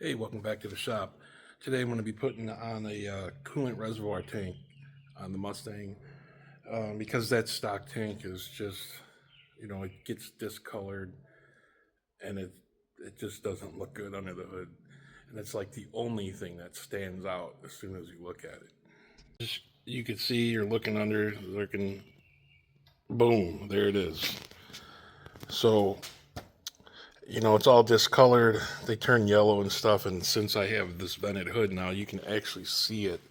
Hey, welcome back to the shop. Today I'm going to be putting on a coolant reservoir tank on the Mustang because that stock tank is just, it gets discolored and it just doesn't look good under the hood. And it's like the only thing that stands out as soon as you look at it. You can see you're looking, boom, there it is. So it's all discolored. They turn yellow and stuff. And since I have this vented hood now, you can actually see it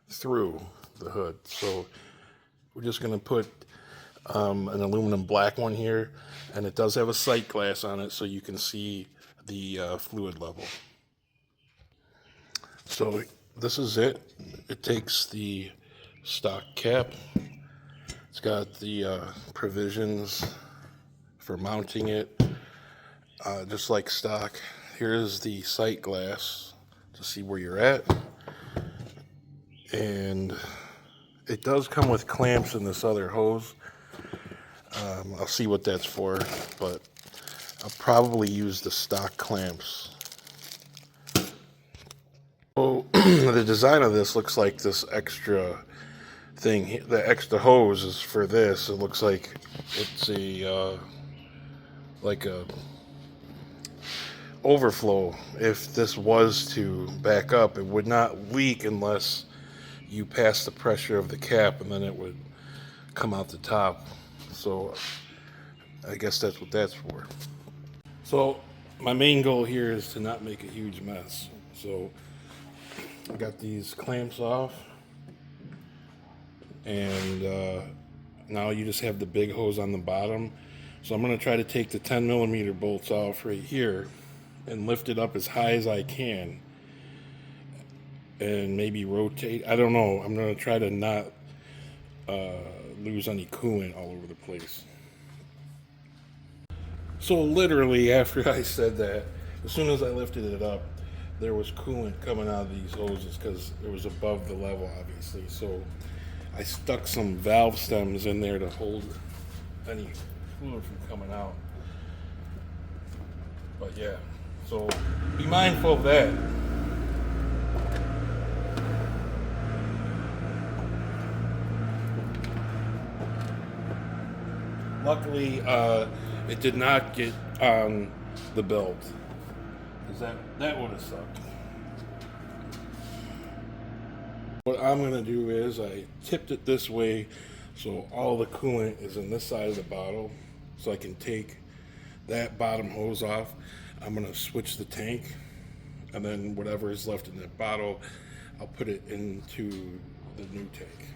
through the hood. So we're just going to put an aluminum black one here. And it does have a sight glass on it so you can see the fluid level. So this is it. It takes the stock cap. It's got the provisions for mounting it. Just like stock, here's the sight glass to see where you're at. And it does come with clamps in this other hose. I'll see what that's for, but I'll probably use the stock clamps. So the design of this looks like this extra thing. The extra hose is for this. It looks like it's a overflow. If this was to back up, it would not leak unless you pass the pressure of the cap, and then it would come out the top. So I guess that's what that's for. So my main goal here is to not make a huge mess. So I got these clamps off, and now you just have the big hose on the bottom. So I'm going to try to take the 10mm bolts off right here and lift it up as high as I can and maybe rotate. I don't know. I'm going to try to not lose any coolant all over the place. So literally after I said that, as soon as I lifted it up, there was coolant coming out of these hoses because it was above the level, obviously. So I stuck some valve stems in there to hold any fluid from coming out. But yeah. So be mindful of that. Luckily, it did not get on the belt, because that would have sucked. What I'm going to do is I tipped it this way so all the coolant is in this side of the bottle, so I can take that bottom hose off. I'm going to switch the tank, and then whatever is left in that bottle, I'll put it into the new tank.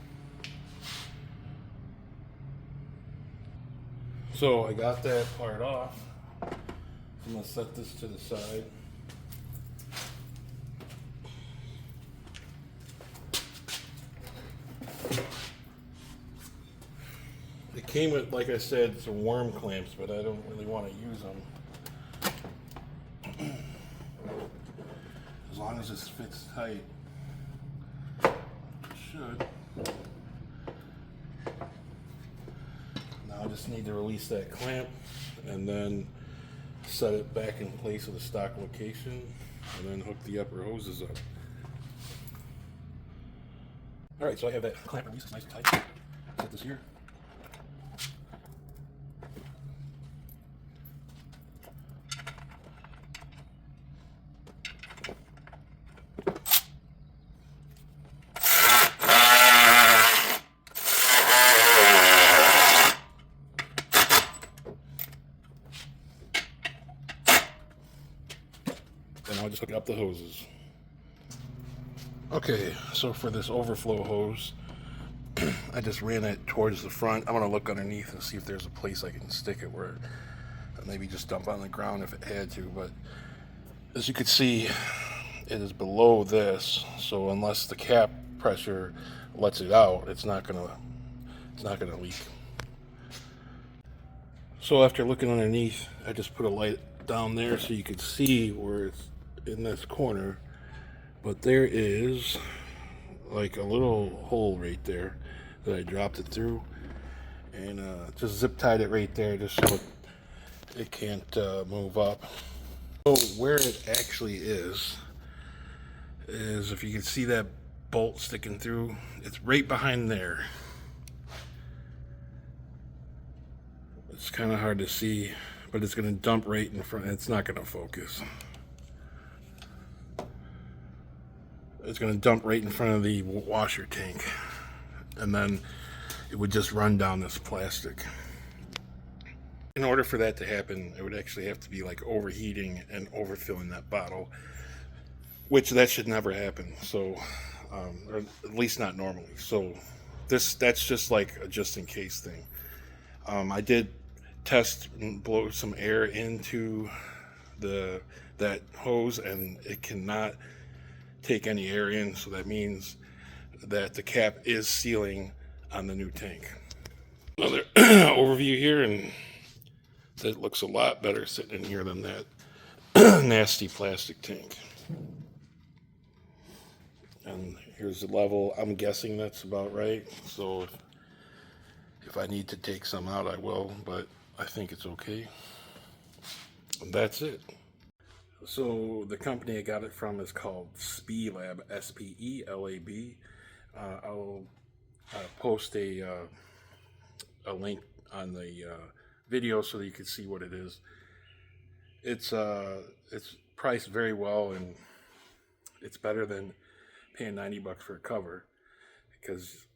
So I got that part off. I'm going to set this to the side. It came with, like I said, some worm clamps, but I don't really want to use them. As long as this fits tight, it should. Now I just need to release that clamp and then set it back in place with the stock location, and then hook the upper hoses up. Alright, so I have that clamp released nice and tight. Set this here. And I'll just hook up the hoses. Okay, so for this overflow hose, I just ran it towards the front. I'm going to look underneath and see if there's a place I can stick it where maybe just dump on the ground if it had to. But as you can see, it is below this, so unless the cap pressure lets it out, it's not gonna leak. So after looking underneath, I just put a light down there so you could see where it's in this corner. But there is like a little hole right there that I dropped it through, and just zip tied it right there just so it can't move up. So where it actually is if you can see that bolt sticking through, it's right behind there. It's kind of hard to see, but it's going to dump right in front. It's not going to focus. It's going to dump right in front of the washer tank, and then it would just run down this plastic. In order for that to happen, it would actually have to be like overheating and overfilling that bottle, which that should never happen. So, or at least not normally. So, that's just like a just in case thing. I did test and blow some air into that hose, and it cannot take any air in. So that means that the cap is sealing on the new tank. Another overview here, and that looks a lot better sitting in here than that nasty plastic tank. And here's the level. I'm guessing that's about right. So if I need to take some out, I will, but I think it's okay. And that's it. So the company I got it from is called SPELAB, SPELAB. I'll post a link on the video so that you can see what it is. It's priced very well, and it's better than paying $90 for a cover, because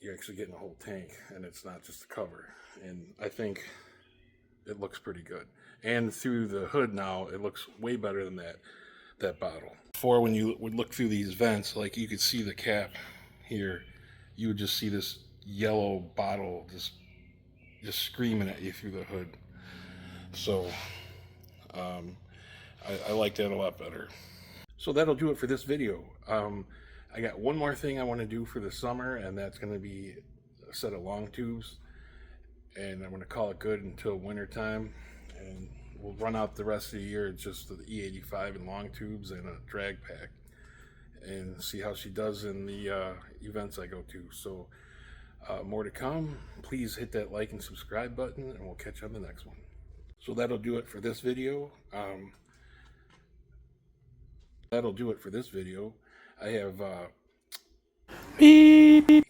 you're actually getting a whole tank and it's not just a cover. And I think it looks pretty good. And through the hood now, it looks way better than that bottle. Before, when you would look through these vents, like you could see the cap here, you would just see this yellow bottle just screaming at you through the hood. So I like that a lot better. So that'll do it for this video. I got one more thing I want to do for the summer, and that's going to be a set of long tubes, and I'm going to call it good until winter time, and we'll run out the rest of the year just the E85 and long tubes and a drag pack, and see how she does in the events I go to. So more to come. Please hit that like and subscribe button, and we'll catch you on the next one. So that'll do it for this video. I have beep.